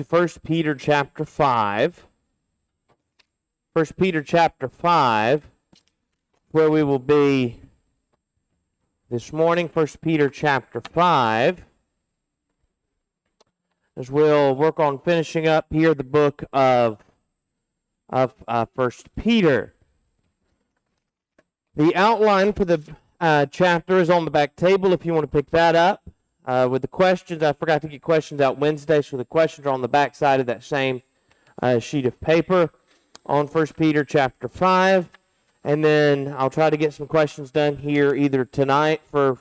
1 Peter chapter 5. 1 Peter chapter 5, where we will be this morning. 1 Peter chapter 5, as we'll work on finishing up here the book of 1 Peter. The outline for the chapter is on the back table if you want to pick that up. With the questions, I forgot to get questions out Wednesday, so the questions are on the back side of that same sheet of paper on 1 Peter chapter 5. And then I'll try to get some questions done here either tonight for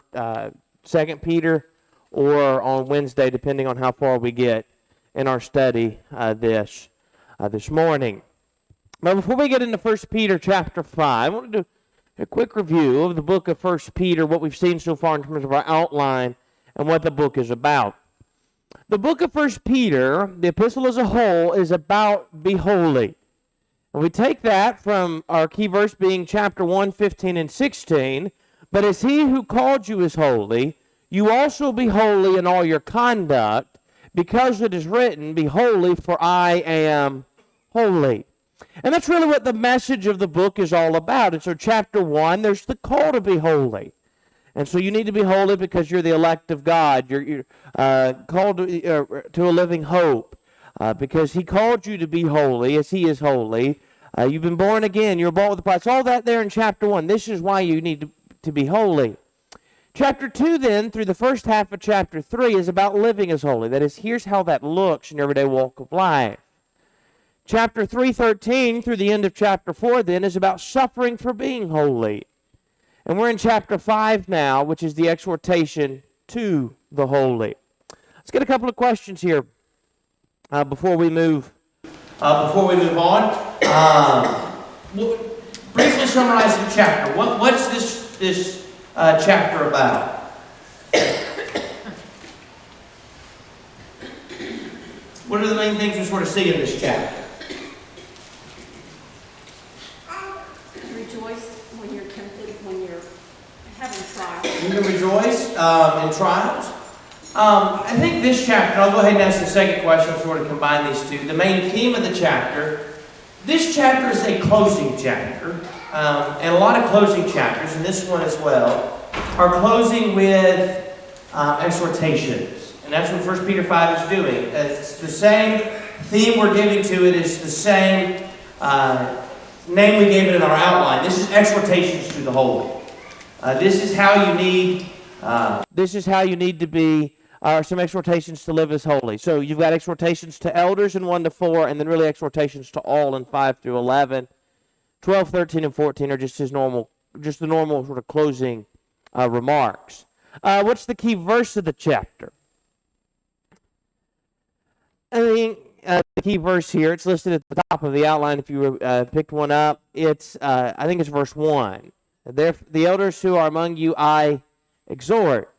2 Peter or on Wednesday, depending on how far we get in our study this morning. Now, before we get into 1 Peter chapter 5, I want to do a quick review of the book of 1 Peter, what we've seen so far in terms of our outline and what the book is about. The book of 1 Peter, the epistle as a whole, is about be holy. And we take that from our key verse being chapter 1, 15, and 16. But as he who called you is holy, you also be holy in all your conduct, because it is written, be holy, for I am holy. And that's really what the message of the book is all about. And so chapter 1, there's the call to be holy. And so you need to be holy because you're the elect of God. You're called to a living hope because he called you to be holy as he is holy. You've been born again. You're bought with a price. All that there in chapter 1. This is why you need to be holy. Chapter 2 then, through the first half of chapter 3, is about living as holy. That is, here's how that looks in your everyday walk of life. Chapter 3:13 through the end of chapter 4 then is about suffering for being holy. And we're in chapter 5 now, which is the exhortation to the holy. Let's get a couple of questions here before we move on. We'll briefly summarize the chapter. What's this chapter about? What are the main things we sort of see in this chapter? You can rejoice in trials. I think this chapter, I'll go ahead and ask the second question, sort of combine these two. The main theme of the chapter, this chapter is a closing chapter, and a lot of closing chapters, and this one as well, are closing with exhortations. And that's what 1 Peter 5 is doing. It's the same theme we're giving to it, is the same name we gave it in our outline. This is exhortations to the holy. This is how you need to be, some exhortations to live as holy. So you've got exhortations to elders in 1-4, and then really exhortations to all in 5-11. 12, 13, and 14 are just the normal sort of closing remarks. What's the key verse of the chapter? I think the key verse here, it's listed at the top of the outline if you picked one up. I think it's verse 1. The elders who are among you, I exhort.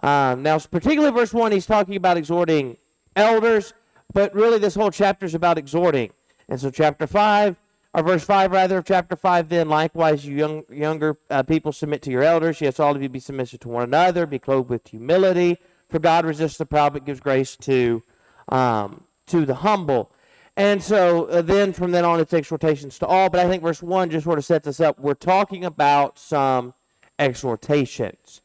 Now, particularly verse 1, he's talking about exhorting elders, but really this whole chapter is about exhorting. And so verse 5 of chapter 5, then, likewise, you younger people, submit to your elders. Yes, all of you be submissive to one another, be clothed with humility, for God resists the proud, but gives grace to the humble. And so then from then on, it's exhortations to all. But I think verse 1 just sort of sets us up. We're talking about some exhortations.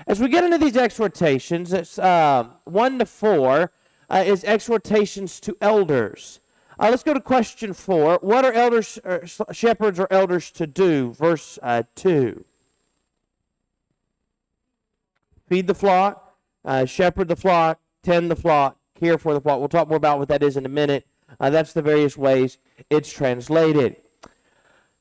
As we get into these exhortations, it's 1-4 is exhortations to elders. Let's go to question 4. What are elders, shepherds or elders to do? Verse 2. Feed the flock, shepherd the flock, tend the flock, care for the flock. We'll talk more about what that is in a minute. That's the various ways it's translated.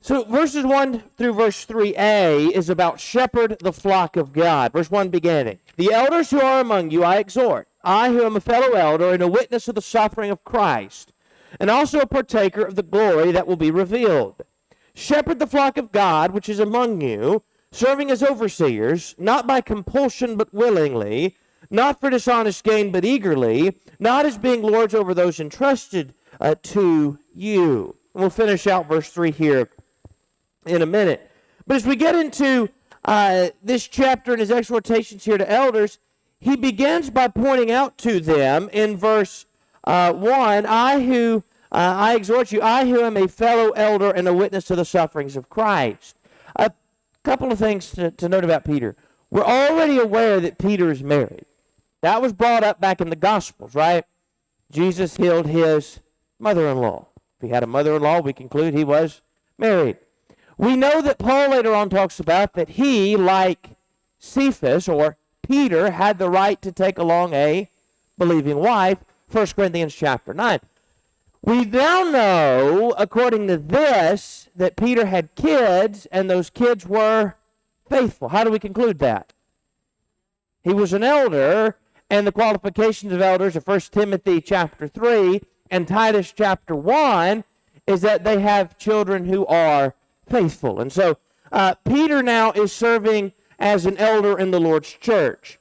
So verses 1 through verse 3a is about shepherd the flock of God. Verse 1 beginning. The elders who are among you I exhort, I who am a fellow elder and a witness of the suffering of Christ, and also a partaker of the glory that will be revealed. Shepherd the flock of God which is among you, serving as overseers, not by compulsion but willingly, not for dishonest gain but eagerly, not as being lords over those entrusted to you. And we'll finish out verse 3 here in a minute. But as we get into this chapter and his exhortations here to elders, he begins by pointing out to them in verse 1, I exhort you, I who am a fellow elder and a witness to the sufferings of Christ. A couple of things to note about Peter. We're already aware that Peter is married. That was brought up back in the Gospels, right? Jesus healed his mother-in-law. If he had a mother-in-law, we conclude he was married. We know that Paul later on talks about that he, like Cephas or Peter, had the right to take along a believing wife, 1 Corinthians chapter 9. We now know, according to this, that Peter had kids, and those kids were faithful. How do we conclude that? He was an elder, and the qualifications of elders of 1 Timothy chapter 3 and Titus chapter 1 is that they have children who are faithful. And so Peter now is serving as an elder in the Lord's church.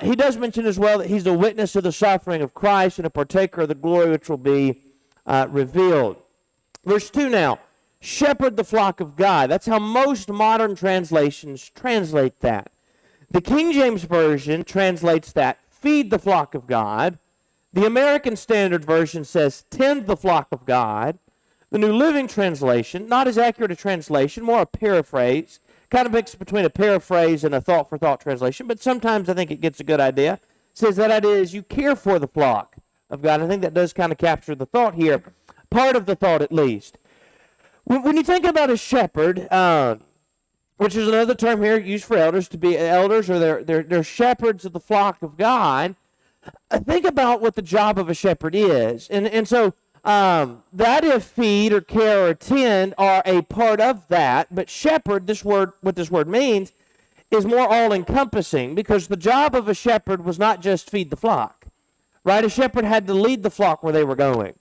He does mention as well that he's a witness of the suffering of Christ and a partaker of the glory which will be revealed. Verse 2 now, shepherd the flock of God. That's how most modern translations translate that. The King James Version translates that, feed the flock of God. The American Standard Version says, tend the flock of God. The New Living Translation, not as accurate a translation, more a paraphrase, kind of mixed between a paraphrase and a thought-for-thought translation, but sometimes I think it gets a good idea. Says that idea is you care for the flock of God. I think that does kind of capture the thought here, part of the thought at least. When you think about a shepherd, which is another term here used for elders, to be elders, or they're shepherds of the flock of God, think about what the job of a shepherd is. And so that if feed or care or tend are a part of that, but shepherd, what this word means, is more all-encompassing, because the job of a shepherd was not just feed the flock, right? A shepherd had to lead the flock where they were going.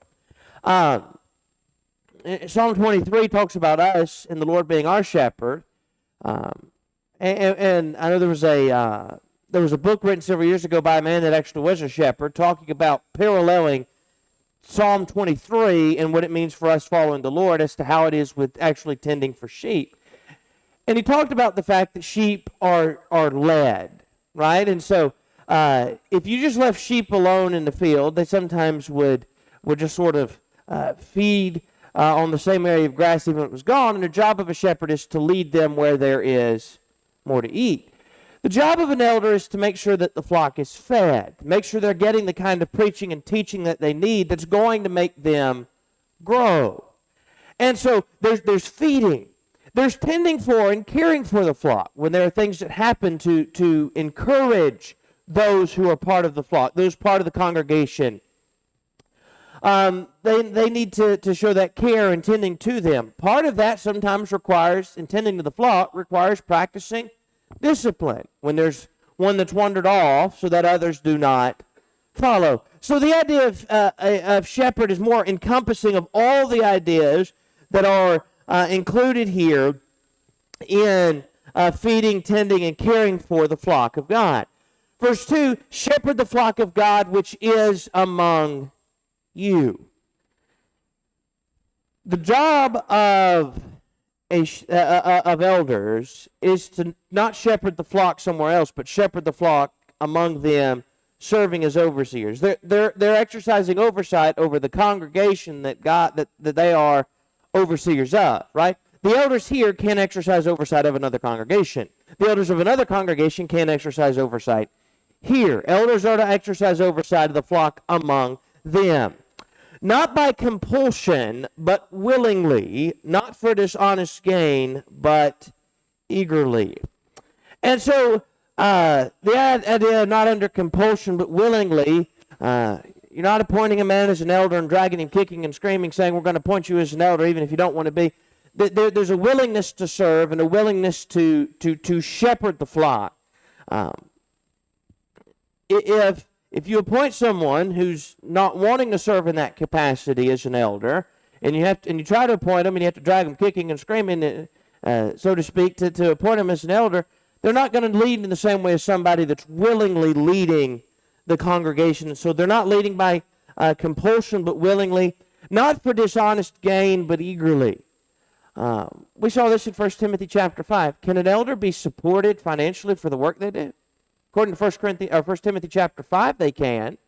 Psalm 23 talks about us and the Lord being our shepherd. And I know there was a book written several years ago by a man that actually was a shepherd, talking about paralleling Psalm 23 and what it means for us following the Lord as to how it is with actually tending for sheep. And he talked about the fact that sheep are led, right? And so if you just left sheep alone in the field, they sometimes would just sort of feed on the same area of grass even when it was gone, and the job of a shepherd is to lead them where there is more to eat. The job of an elder is to make sure that the flock is fed, make sure they're getting the kind of preaching and teaching that they need that's going to make them grow. And so there's feeding. There's tending for and caring for the flock when there are things that happen to encourage those who are part of the flock, those part of the congregation. They need to show that care and tending to them. Part of that sometimes requires, in tending to the flock, requires practicing discipline when there's one that's wandered off so that others do not follow. So the idea of shepherd is more encompassing of all the ideas that are included here in feeding, tending, and caring for the flock of God. Verse 2, shepherd the flock of God which is among you. The job of elders is to not shepherd the flock somewhere else, but shepherd the flock among them, serving as overseers. They're exercising oversight over the congregation that they are overseers of, right? The elders here can't exercise oversight of another congregation. The elders of another congregation can't exercise oversight here. Elders are to exercise oversight of the flock among them. Not by compulsion, but willingly, not for dishonest gain, but eagerly. And so the idea not under compulsion, but willingly, you're not appointing a man as an elder and dragging him kicking and screaming, saying, we're going to appoint you as an elder, even if you don't want to be. There's a willingness to serve and a willingness to shepherd the flock. If you appoint someone who's not wanting to serve in that capacity as an elder, and you try to appoint them, and you have to drag them kicking and screaming, so to speak, to appoint them as an elder, they're not going to lead in the same way as somebody that's willingly leading the congregation. So they're not leading by compulsion, but willingly, not for dishonest gain, but eagerly. We saw this in 1 Timothy chapter 5. Can an elder be supported financially for the work they do? According to 1 Timothy chapter 5, they can,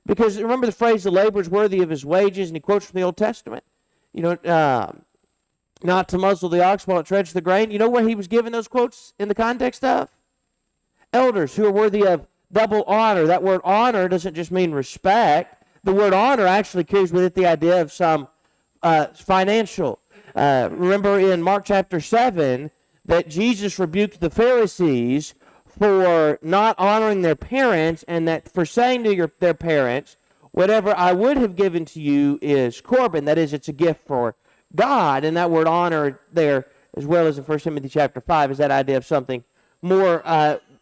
Because remember the phrase, the laborer is worthy of his wages, and he quotes from the Old Testament. Not to muzzle the ox while it treads the grain. You know where he was giving those quotes in the context of? Elders who are worthy of double honor. That word honor doesn't just mean respect. The word honor actually carries with it the idea of some financial. Remember in Mark chapter 7 that Jesus rebuked the Pharisees for not honoring their parents, and that for saying to their parents, whatever I would have given to you is Corban. That is, it's a gift for God. And that word honor there, as well as in 1 Timothy chapter 5, is that idea of something more,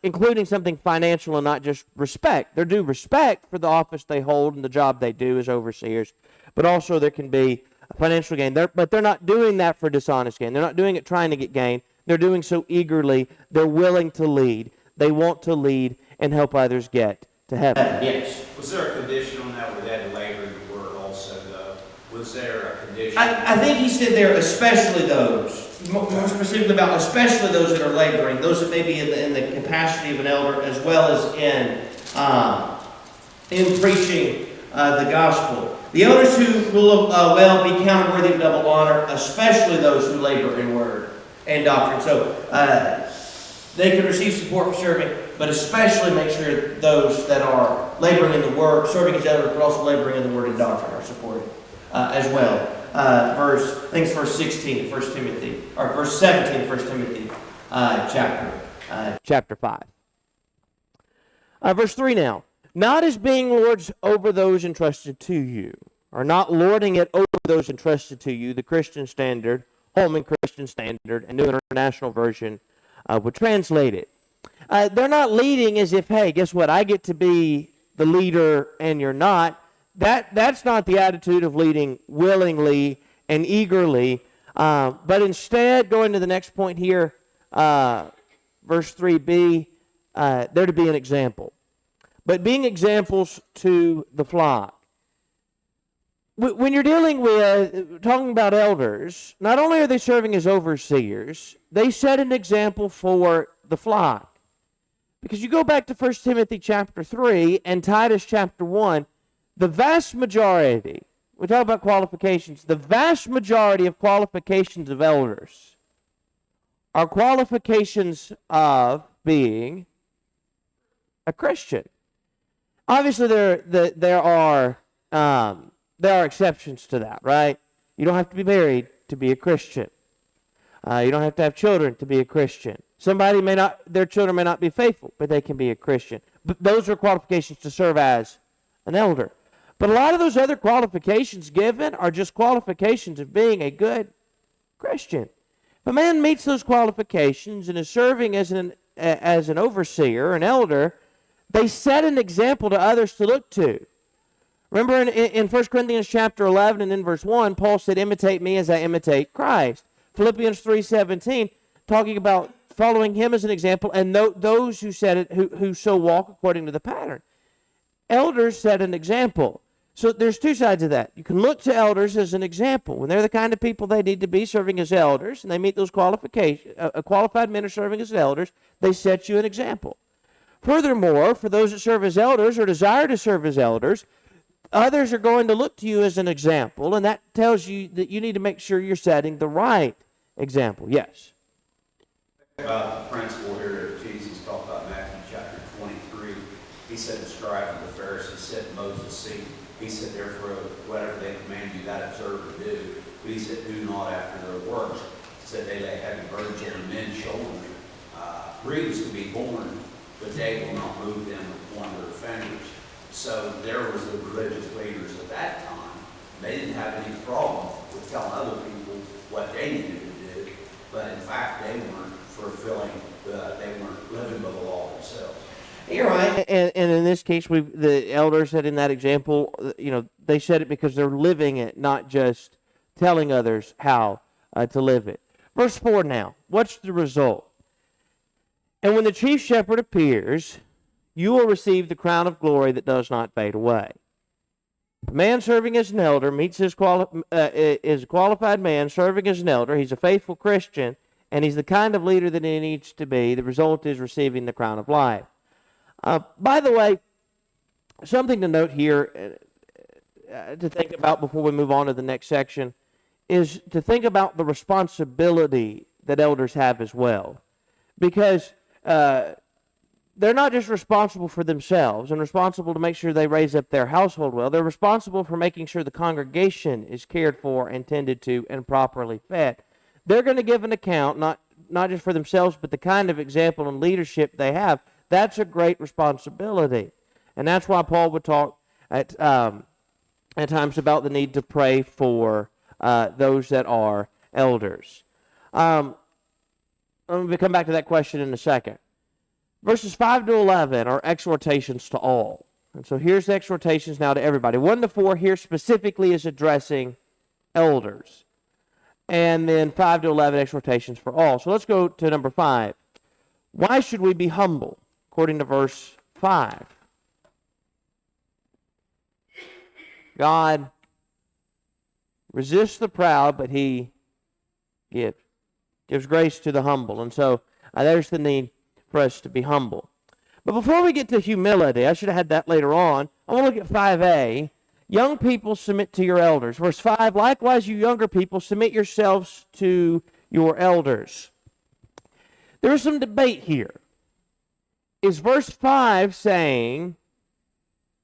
including something financial and not just respect. They're due respect for the office they hold and the job they do as overseers, but also there can be a financial gain. But they're not doing that for dishonest gain. They're not doing it trying to get gain. They're doing so eagerly. They're willing to lead. They want to lead and help others get to heaven. Yes. Was there a condition on that where they had to labor in the word also, though? Was there a condition? I think he said there, especially those, more specifically about especially those that are laboring, those that may be in the capacity of an elder, as well as in preaching the gospel. The elders who will be counted worthy of double honor, especially those who labor in word and doctrine. So they can receive support for serving, but especially make sure those that are laboring in the word, serving as elders, but also laboring in the word and doctrine are supported as well. I think it's verse 16 of 1 Timothy, or verse 17 of 1 Timothy chapter 5. Verse 3 now. Not as being lords over those entrusted to you, or not lording it over those entrusted to you, the Christian Standard, Holman Christian Standard, and New International Version would translate it. They're not leading as if, hey, guess what, I get to be the leader and you're not. That's not the attitude of leading willingly and eagerly, but instead, going to the next point here, verse 3b, they're to be an example. But being examples to the flock. When you're talking about elders, not only are they serving as overseers, they set an example for the flock. Because you go back to 1 Timothy chapter 3 and Titus chapter 1, the vast majority, we talk about qualifications, the vast majority of qualifications of elders are qualifications of being a Christian. Obviously, there are exceptions to that, right? You don't have to be married to be a Christian. You don't have to have children to be a Christian. Their children may not be faithful, but they can be a Christian. But those are qualifications to serve as an elder. But a lot of those other qualifications given are just qualifications of being a good Christian. If a man meets those qualifications and is serving as an overseer, an elder, they set an example to others to look to. Remember in 1 Corinthians chapter 11 and in verse 1, Paul said, imitate me as I imitate Christ. Philippians 3:17, talking about following him as an example, and those who said it, who so walk according to the pattern. Elders set an example. So there's two sides of that. You can look to elders as an example. When they're the kind of people they need to be serving as elders, and they meet those qualifications, qualified men are serving as elders, they set you an example. Furthermore, for those that serve as elders or desire to serve as elders, others are going to look to you as an example, and that tells you that you need to make sure you're setting the right example. Yes? About the principle here that Jesus talked about in Matthew chapter 23, he said, the scribe and the Pharisees said to Moses' seat, he said, therefore, whatever they command you, that observe and do. But he said, do not after their works. He said, they lay heavy burdens on men's shoulders, grievous to be borne, but they will not move them with one of their fingers. So there was the religious leaders at that time. They didn't have any problem with telling other people what they needed to do, but in fact they weren't fulfilling, they weren't living by the law themselves. You're right. And in this case, the elders said in that example, they said it because they're living it, not just telling others how to live it. Verse 4 now, what's the result? And when the chief shepherd appears, you will receive the crown of glory that does not fade away. A man serving as an elder meets is a qualified man serving as an elder. He's a faithful Christian, and he's the kind of leader that he needs to be. The result is receiving the crown of life. By the way, something to note here, to think about before we move on to the next section, is to think about the responsibility that elders have as well. Because they're not just responsible for themselves and responsible to make sure they raise up their household well. They're responsible for making sure the congregation is cared for and tended to and properly fed. They're going to give an account, not just for themselves, but the kind of example and leadership they have. That's a great responsibility. And that's why Paul would talk at times about the need to pray for those that are elders. I'm going to come back to that question in a second. Verses 5 to 11 are exhortations to all. And so here's the exhortations now to everybody. 1 to 4 here specifically is addressing elders. And then 5 to 11 exhortations for all. So let's go to number 5. Why should we be humble? According to verse 5. God resists the proud, but he gives grace to the humble. And so there's the need for us to be humble. But before we get to humility, I should have had that later on, I want to look at 5a. Young people, submit to your elders. Verse 5, likewise, you younger people, submit yourselves to your elders. There is some debate here. Is verse 5 saying,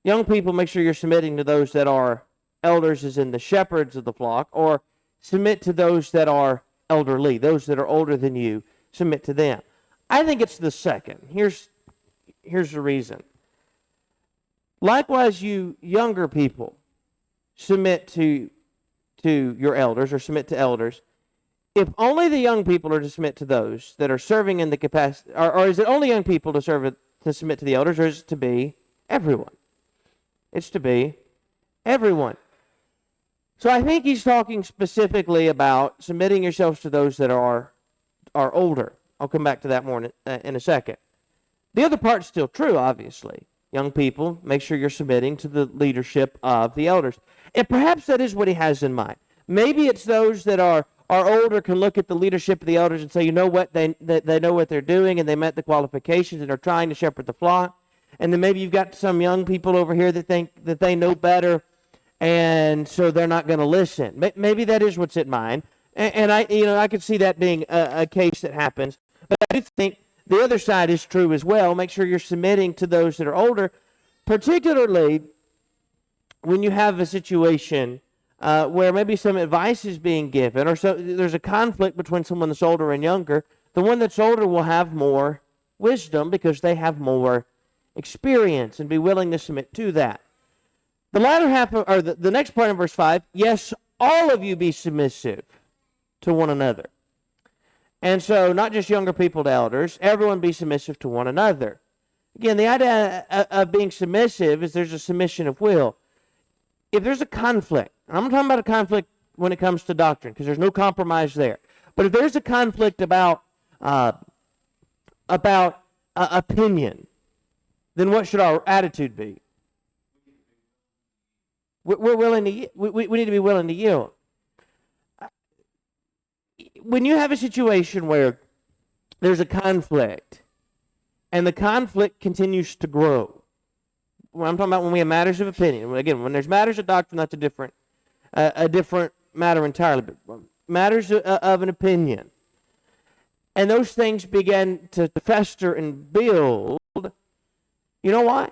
young people, make sure you're submitting to those that are elders, as in the shepherds of the flock, or submit to those that are elderly, those that are older than you, submit to them? I think it's the second. Here's the reason. Likewise, you younger people, submit to your elders, or submit to elders. If only the young people are to submit to those that are serving in the capacity, or is it only young people to submit to the elders, or is it to be everyone? It's to be everyone. So I think he's talking specifically about submitting yourselves to those that are older. I'll come back to that more in a second. The other part's still true, obviously. Young people, make sure you're submitting to the leadership of the elders. And perhaps that is what he has in mind. Maybe it's those that are older can look at the leadership of the elders and say, you know what, they know what they're doing, and they met the qualifications and are trying to shepherd the flock. And then maybe you've got some young people over here that think that they know better, and so they're not going to listen. Maybe that is what's in mind. And I could see that being a case that happens. But I do think the other side is true as well. Make sure you're submitting to those that are older, particularly when you have a situation where maybe some advice is being given, or so there's a conflict between someone that's older and younger. The one that's older will have more wisdom because they have more experience and be willing to submit to that. The latter half, or the next part of verse 5, yes, all of you be submissive to one another. And so not just younger people to elders, everyone be submissive to one another. Again, the idea of being submissive is there's a submission of will. If there's a conflict, and I'm talking about a conflict when it comes to doctrine, because there's no compromise there. But if there's a conflict about opinion, then what should our attitude be? We're willing to. We need to be willing to yield. When you have a situation where there's a conflict, and the conflict continues to grow, when I'm talking about when we have matters of opinion, again, when there's matters of doctrine, that's a different matter entirely. But matters of an opinion, and those things begin to fester and build. You know why?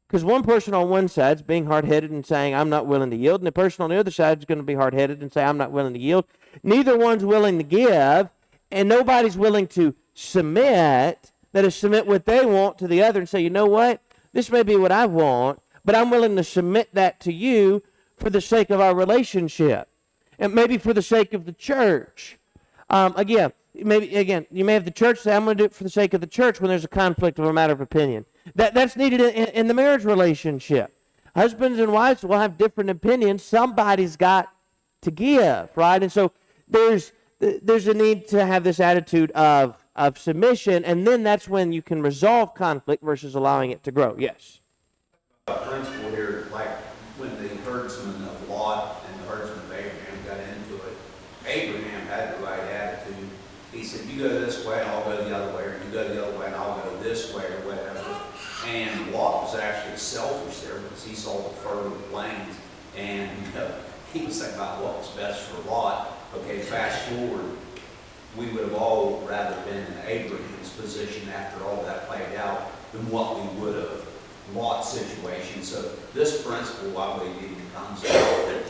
Because one person on one side is being hard-headed and saying, I'm not willing to yield, and the person on the other side is going to be hard-headed and say, I'm not willing to yield. Neither one's willing to give, and nobody's willing to submit, that is, submit what they want to the other and say, you know what? This may be what I want, but I'm willing to submit that to you for the sake of our relationship, and maybe for the sake of the church. You may have the church say, I'm going to do it for the sake of the church when there's a conflict of a matter of opinion. That's needed in the marriage relationship. Husbands and wives will have different opinions. Somebody's got to give, right? And so there's a need to have this attitude of submission, and then that's when you can resolve conflict versus allowing it to grow. Yes? A principle here, like when the herdsmen of Lot and the herdsmen of Abraham got into it, Abraham had the right attitude. He said, you go this way and I'll go the other way, or you go the other way and I'll go this way, or whatever. And Lot was actually selfish there because he saw the fertile plains, and he was thinking about what was best for Lot. Okay, fast forward, we would have all rather been in Abraham's position after all that played out than what we would have Lot's situation. So this principle, I believe, even comes out,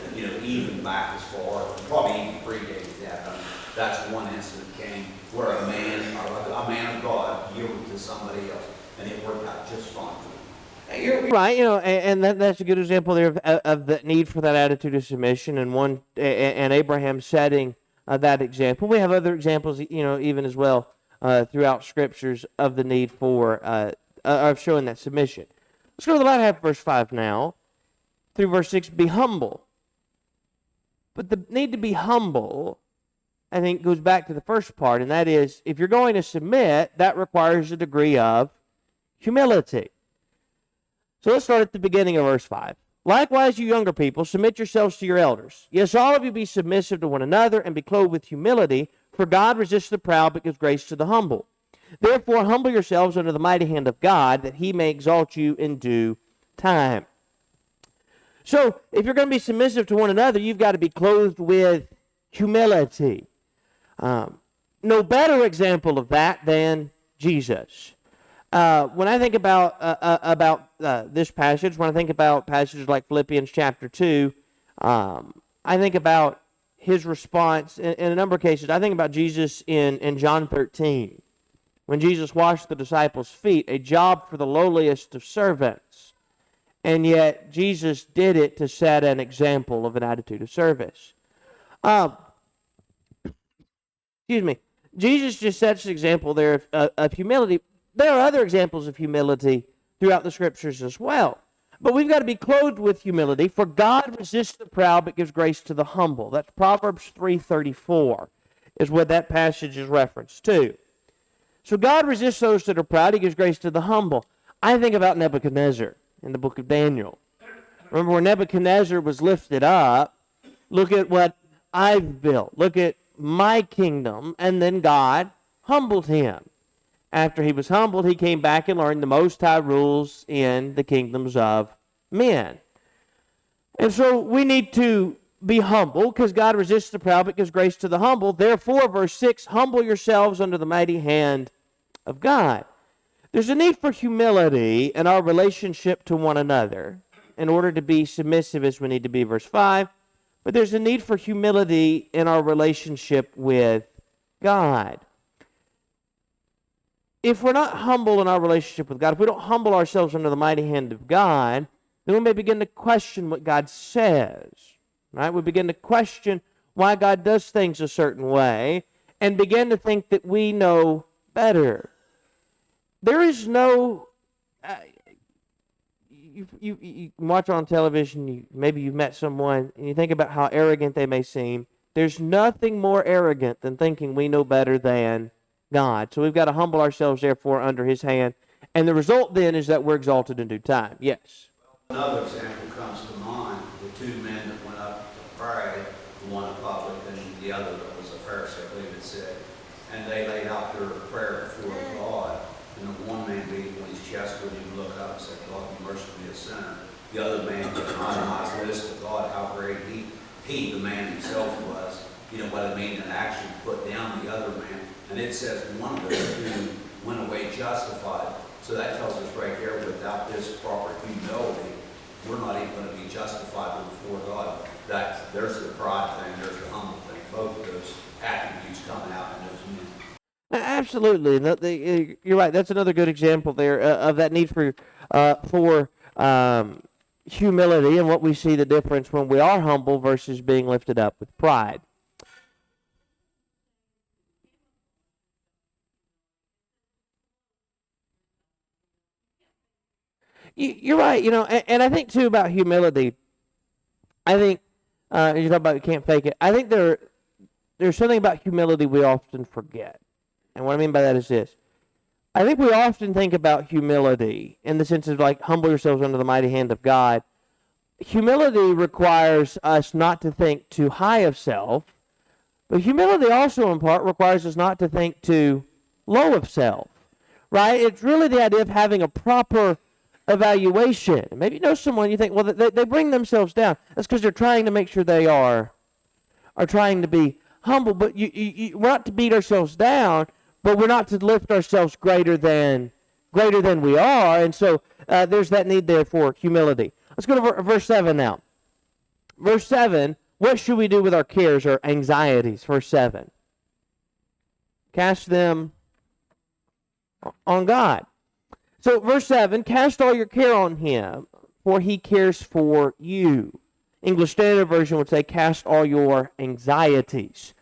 even back as far, probably even predated that. That's one incident came where a man of God yielded to somebody else, and it worked out just fine for him. You're right, and that's a good example there of the need for that attitude of submission, and Abraham setting that example. We have other examples, even as well throughout scriptures of the need for of showing that submission. Let's go to the latter half of verse 5 now, through verse 6. Be humble. But the need to be humble, I think, goes back to the first part, and that is, if you're going to submit, that requires a degree of humility. So let's start at the beginning of verse 5. Likewise, you younger people, submit yourselves to your elders. Yes, all of you be submissive to one another and be clothed with humility, for God resists the proud but gives grace to the humble. Therefore, humble yourselves under the mighty hand of God, that he may exalt you in due time. So, if you're going to be submissive to one another, you've got to be clothed with humility. No better example of that than Jesus. When I think about this passage, when I think about passages like Philippians chapter 2, I think about his response in a number of cases. I think about Jesus in John 13, when Jesus washed the disciples' feet, a job for the lowliest of servants. And yet, Jesus did it to set an example of an attitude of service. Excuse me. Jesus just sets an example there of humility. There are other examples of humility throughout the scriptures as well. But we've got to be clothed with humility, for God resists the proud but gives grace to the humble. That's Proverbs 3:34 is what that passage is referenced to. So God resists those that are proud. He gives grace to the humble. I think about Nebuchadnezzar in the book of Daniel. Remember when Nebuchadnezzar was lifted up, look at what I've built. Look at my kingdom. And then God humbled him. After he was humbled, he came back and learned the Most High rules in the kingdoms of men. And so we need to be humble because God resists the proud but gives grace to the humble. Therefore, verse 6, humble yourselves under the mighty hand of God. There's a need for humility in our relationship to one another in order to be submissive as we need to be, verse 5. But there's a need for humility in our relationship with God. If we're not humble in our relationship with God, if we don't humble ourselves under the mighty hand of God, then we may begin to question what God says. Right? We begin to question why God does things a certain way and begin to think that we know better. There is no... You watch on television, maybe you've met someone, and you think about how arrogant they may seem. There's nothing more arrogant than thinking we know better than God. So we've got to humble ourselves, therefore, under his hand. And the result then is that we're exalted in due time. Yes? Another example comes to mind, the two men that went up to pray, the one a public and the other that was a Pharisee, I believe it said. And they laid out their prayer before God. And the one man beat on his chest when he looked up and said, God, be merciful to me, a sinner. The other man was on his list to God, how great he, the man himself, was. You know what I mean? And actually put down the other man. And it says one of those two went away justified. So that tells us right there, without this proper humility, we're not even going to be justified before God. There's the pride thing, there's the humble thing. Both of those attributes coming out in those men. Absolutely. You're right. That's another good example there of that need for humility, and what we see the difference when we are humble versus being lifted up with pride. You're right, and I think too about humility. I think you talk about you can't fake it. I think there's something about humility we often forget, and what I mean by that is this: I think we often think about humility in the sense of like humble yourselves under the mighty hand of God. Humility requires us not to think too high of self, But humility also, in part, requires us not to think too low of self, right? It's really the idea of having a proper evaluation. Maybe you know someone, you think, well, they bring themselves down. That's because they're trying to make sure they are trying to be humble. But we're not to beat ourselves down, but we're not to lift ourselves greater than we are. And so there's that need there for humility. Let's go to verse 7 now. Verse 7, what should we do with our cares or anxieties? Verse 7. Cast them on God. So verse 7, cast all your care on him, for he cares for you. English Standard Version would say, cast all your anxieties.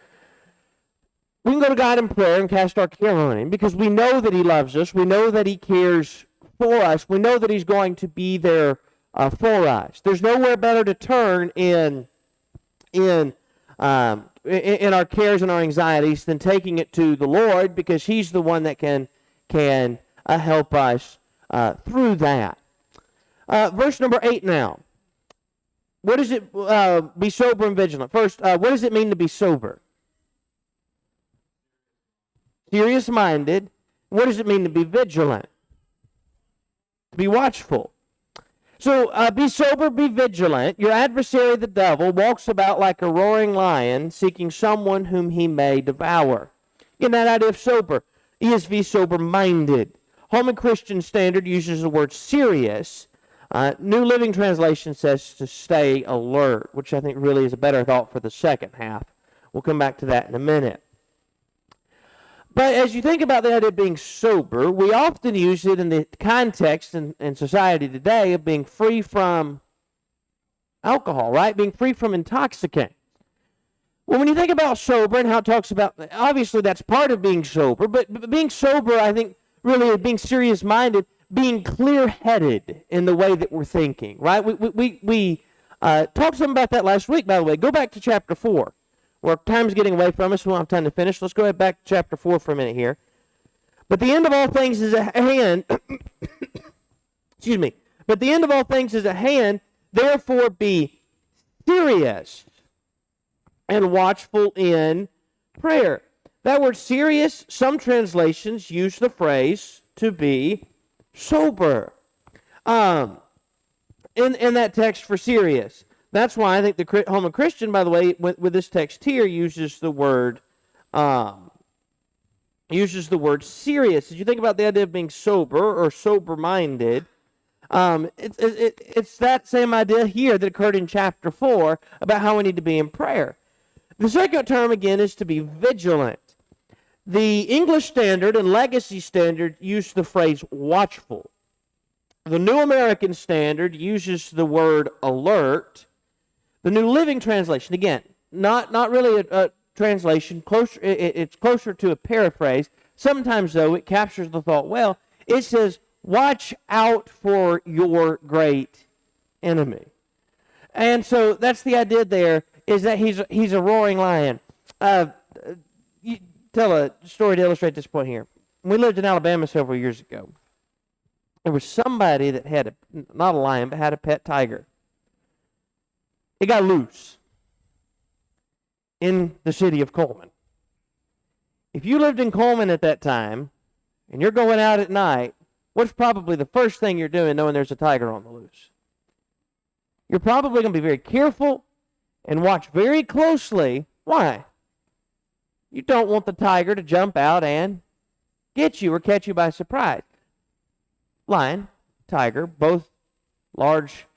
We can go to God in prayer and cast our care on him because we know that he loves us. We know that he cares for us. We know that he's going to be there for us. There's nowhere better to turn in our cares and our anxieties than taking it to the Lord, because he's the one that can help us through that. Verse number 8 now. What does it be sober and vigilant? First, what does it mean to be sober? Serious-minded. What does it mean to be vigilant? Be watchful. So be sober, be vigilant. Your adversary, the devil, walks about like a roaring lion, seeking someone whom he may devour. In that idea of sober, ESV, sober-minded. Holman Christian Standard uses the word serious. New Living Translation says to stay alert, which I think really is a better thought for the second half. We'll come back to that in a minute. But as you think about the idea of being sober, we often use it in the context in society today of being free from alcohol, right? Being free from intoxicants. Well, when you think about sober and how it talks about, obviously that's part of being sober, but being sober, I think, really is being serious-minded, being clear-headed in the way that we're thinking, right? We talked some about that last week, by the way. Go back to chapter 4. Well, time's getting away from us. We won't have time to finish. Let's go back to chapter 4 for a minute here. But the end of all things is at hand. Excuse me. But the end of all things is at hand. Therefore, be serious and watchful in prayer. That word serious, some translations use the phrase to be sober. In that text for serious. That's why I think the Holman Christian, by the way, with this text here, uses the word serious. As you think about the idea of being sober or sober-minded, it's that same idea here that occurred in chapter 4 about how we need to be in prayer. The second term, again, is to be vigilant. The English Standard and Legacy Standard use the phrase watchful. The New American Standard uses the word alert. The New Living Translation, again, not really a translation, it's closer to a paraphrase. Sometimes, though, it captures the thought well. It says, watch out for your great enemy. And so that's the idea there, is that he's a roaring lion. You tell a story to illustrate this point here. We lived in Alabama several years ago. There was somebody that had, not a lion, but had a pet tiger. It got loose in the city of Coleman. If you lived in Coleman at that time, and you're going out at night, what's probably the first thing you're doing knowing there's a tiger on the loose? You're probably going to be very careful and watch very closely. Why? You don't want the tiger to jump out and get you or catch you by surprise. Lion, tiger, both large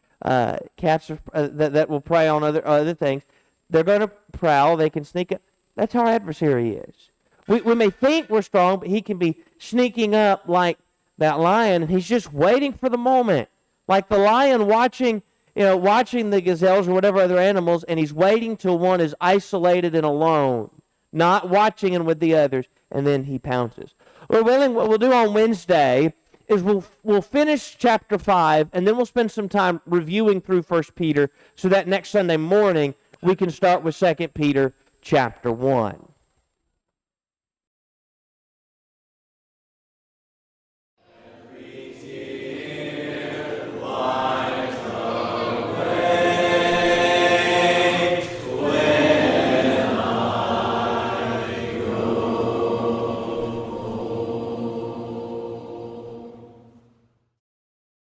cats that will prey on other things. They're going to prowl. They can sneak up. That's how our adversary is. We may think we're strong, but he can be sneaking up like that lion, and he's just waiting for the moment. Like the lion watching the gazelles or whatever other animals, and he's waiting till one is isolated and alone, not watching and with the others, and then he pounces. Lord willing, what we'll do on Wednesday is we'll finish chapter 5, and then we'll spend some time reviewing through 1 Peter so that next Sunday morning we can start with 2 Peter chapter 1.